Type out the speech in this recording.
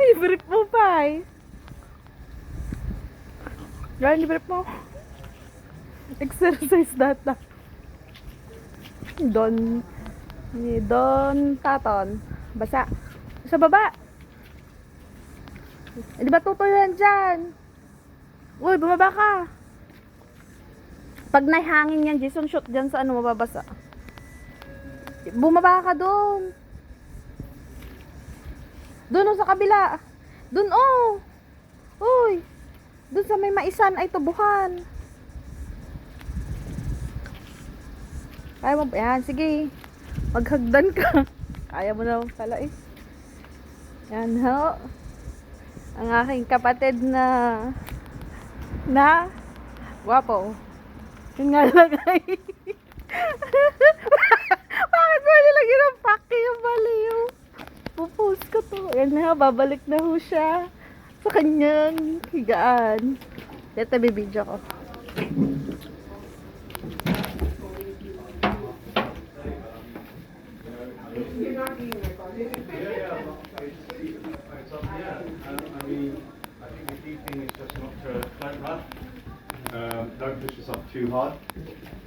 I-brief mo pa eh. Yan, i-brief mo. Exercise data. Don Taton. Basa. Sa baba. Di ba tutuloy dyan? Uy, bumaba ka. Pag naihangin yan, Jason, shoot dyan sa ano, mababasa. Bumaba ka doon. Doon sa kabila. Doon oh. Uy. Doon sa may maisan ay tubuhan. Kaya mo ba? Yan, sige. Maghagdan ka. Kaya mo na pala eh. Yan ho. Ang aking kapatid na guwapo. Yun nga lang ay. Bakit mo nilagyan ng paki yung baliw? Pupost ko to. Yan na, babalik na ho siya sa kanyang higaan. Dito bibidyo ko. I think the key thing is just not to don't rush. Don't push yourself too hard.